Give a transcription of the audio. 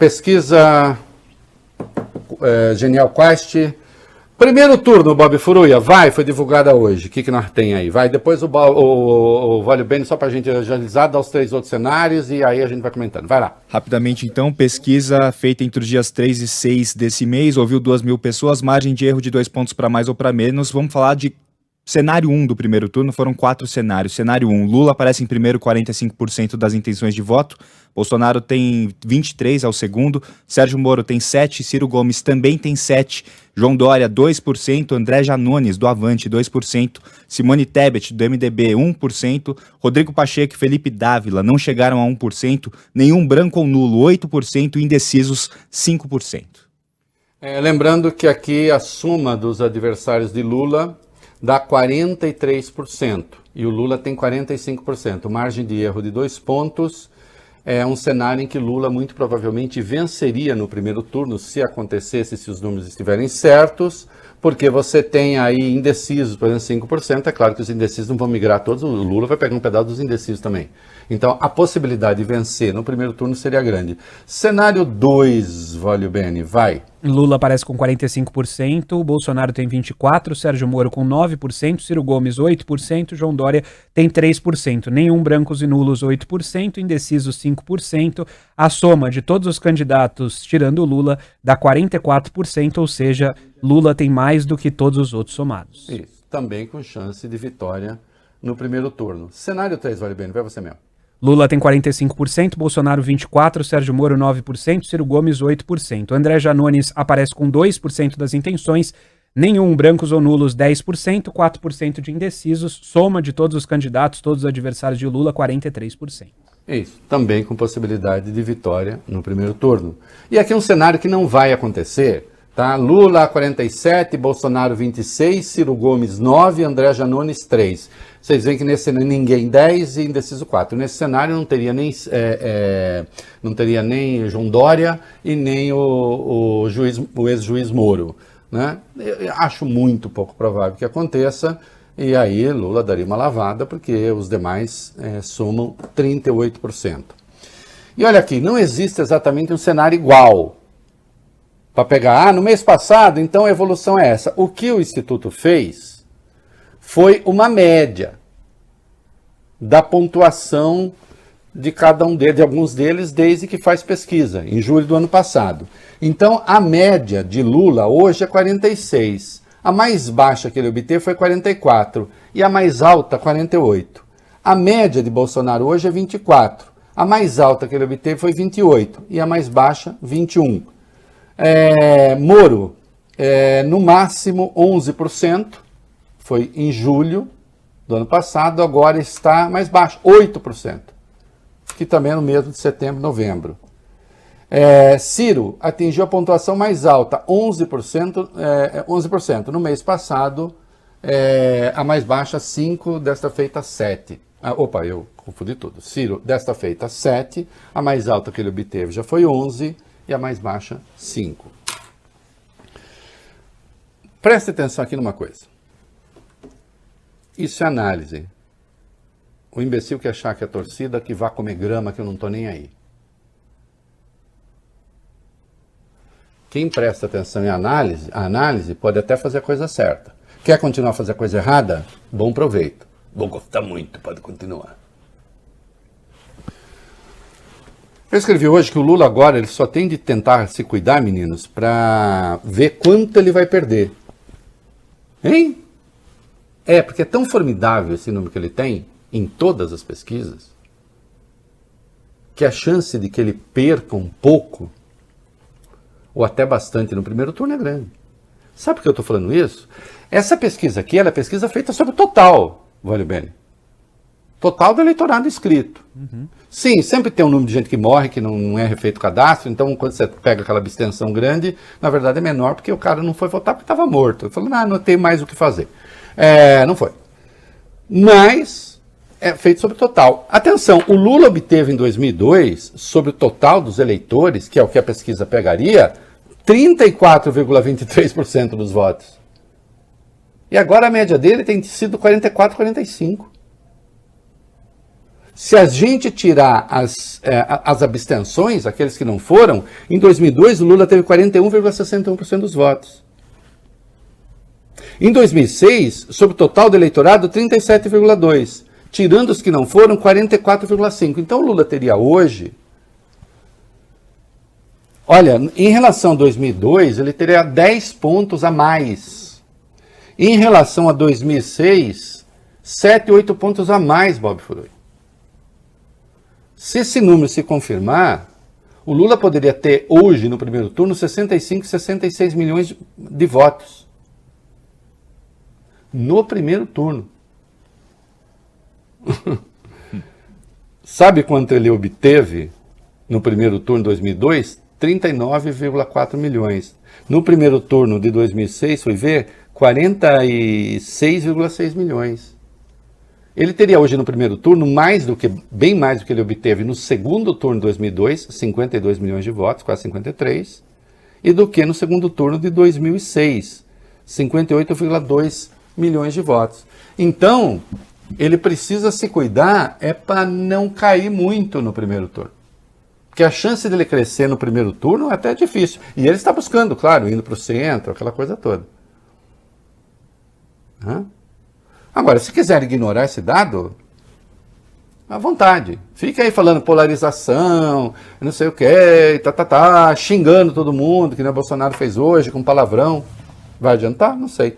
pesquisa Genial Quest. Primeiro turno, Bob Furuia, foi divulgada hoje. O que nós tem aí? Depois o Vale Bene, só para a gente agilizar, dá os 3 outros cenários e aí a gente vai comentando. Vai lá. Rapidamente, então, pesquisa feita entre os dias 3 e 6 desse mês, ouviu 2.000 pessoas, margem de erro de 2 pontos para mais ou para menos. Vamos falar de cenário 1 do primeiro turno, foram 4 cenários. Cenário 1, Lula aparece em primeiro, 45% das intenções de voto. Bolsonaro tem 23% ao segundo. Sérgio Moro tem 7%. Ciro Gomes também tem 7%. João Dória, 2%. André Janones, do Avante, 2%. Simone Tebet, do MDB, 1%. Rodrigo Pacheco e Felipe Dávila não chegaram a 1%. Nenhum branco ou nulo, 8%. Indecisos, 5%. Lembrando que aqui a soma dos adversários de Lula dá 43%, e o Lula tem 45%. Margem de erro de 2 pontos, é um cenário em que Lula muito provavelmente venceria no primeiro turno, se acontecesse, se os números estiverem certos, porque você tem aí indecisos, por exemplo, 5%, é claro que os indecisos não vão migrar todos, o Lula vai pegar um pedaço dos indecisos também. Então, a possibilidade de vencer no primeiro turno seria grande. Cenário 2, Vale Bene, vai. Lula aparece com 45%, Bolsonaro tem 24%, Sérgio Moro com 9%, Ciro Gomes 8%, João Dória tem 3%, nenhum brancos e nulos 8%, indecisos 5%, a soma de todos os candidatos, tirando o Lula, dá 44%, ou seja, Lula tem mais do que todos os outros somados. Isso, também com chance de vitória no primeiro turno. Cenário 3, Vale Bene, vai você mesmo. Lula tem 45%, Bolsonaro 24%, Sérgio Moro 9%, Ciro Gomes 8%. André Janones aparece com 2% das intenções, nenhum brancos ou nulos 10%, 4% de indecisos, soma de todos os candidatos, todos os adversários de Lula, 43%. Isso, também com possibilidade de vitória no primeiro turno. E aqui um cenário que não vai acontecer, tá? Lula 47%, Bolsonaro 26%, Ciro Gomes 9%, André Janones 3%. Vocês veem que nesse cenário ninguém 10% e indeciso 4%. Nesse cenário não teria nem João Dória e nem o ex-juiz Moro, né? Eu acho muito pouco provável que aconteça, e aí Lula daria uma lavada, porque os demais somam 38%. E olha aqui, não existe exatamente um cenário igual para pegar, no mês passado, então a evolução é essa. O que o Instituto fez foi uma média da pontuação de cada um deles, de alguns deles, desde que faz pesquisa, em julho do ano passado. Então, a média de Lula hoje é 46. A mais baixa que ele obteve foi 44. E a mais alta, 48. A média de Bolsonaro hoje é 24. A mais alta que ele obteve foi 28. E a mais baixa, 21. Moro, no máximo 11%. Foi em julho do ano passado, agora está mais baixo, 8%, que também é no mesmo de setembro, novembro. Ciro atingiu a pontuação mais alta, 11%, 11%. No mês passado, a mais baixa, 5%, desta feita 7%. Eu confundi tudo. Ciro, desta feita 7%, a mais alta que ele obteve já foi 11%, e a mais baixa, 5%. Preste atenção aqui numa coisa. Isso é análise. O imbecil que achar que é torcida, que vá comer grama, que eu não estou nem aí. Quem presta atenção em análise pode até fazer a coisa certa. Quer continuar a fazer a coisa errada? Bom proveito. Vou gostar muito, pode continuar. Eu escrevi hoje que o Lula agora ele só tem de tentar se cuidar, meninos, para ver quanto ele vai perder. Hein? Porque é tão formidável esse número que ele tem, em todas as pesquisas, que a chance de que ele perca um pouco, ou até bastante no primeiro turno, é grande. Sabe por que eu estou falando isso? Essa pesquisa aqui, ela é pesquisa feita sobre o total, Vale Bene. Total do eleitorado inscrito. Uhum. Sim, sempre tem um número de gente que morre, que não é refeito o cadastro, então quando você pega aquela abstenção grande, na verdade é menor, porque o cara não foi votar porque estava morto. Ele falou, não tem mais o que fazer. Não foi. Mas é feito sobre o total. Atenção, o Lula obteve em 2002, sobre o total dos eleitores, que é o que a pesquisa pegaria, 34,23% dos votos. E agora a média dele tem sido 44, 45. Se a gente tirar as abstenções, aqueles que não foram, em 2002 o Lula teve 41,61% dos votos. Em 2006, sobre o total do eleitorado, 37,2%. Tirando os que não foram, 44,5%. Então o Lula teria hoje... Olha, em relação a 2002, ele teria 10 pontos a mais. Em relação a 2006, 7, 8 pontos a mais, Bob Furui. Se esse número se confirmar, o Lula poderia ter hoje, no primeiro turno, 65, 66 milhões de votos. No primeiro turno. Sabe quanto ele obteve no primeiro turno de 2002? 39,4 milhões. No primeiro turno de 2006, foi ver, 46,6 milhões. Ele teria hoje no primeiro turno bem mais do que ele obteve no segundo turno de 2002, 52 milhões de votos, quase 53, e do que no segundo turno de 2006, 58,2 milhões de votos. Então, ele precisa se cuidar para não cair muito no primeiro turno. Porque a chance dele crescer no primeiro turno é até difícil. E ele está buscando, claro, indo para o centro, aquela coisa toda. Agora, se quiser ignorar esse dado, à vontade. Fica aí falando polarização, não sei o quê, xingando todo mundo, que nem o Bolsonaro fez hoje, com palavrão. Vai adiantar? Não sei.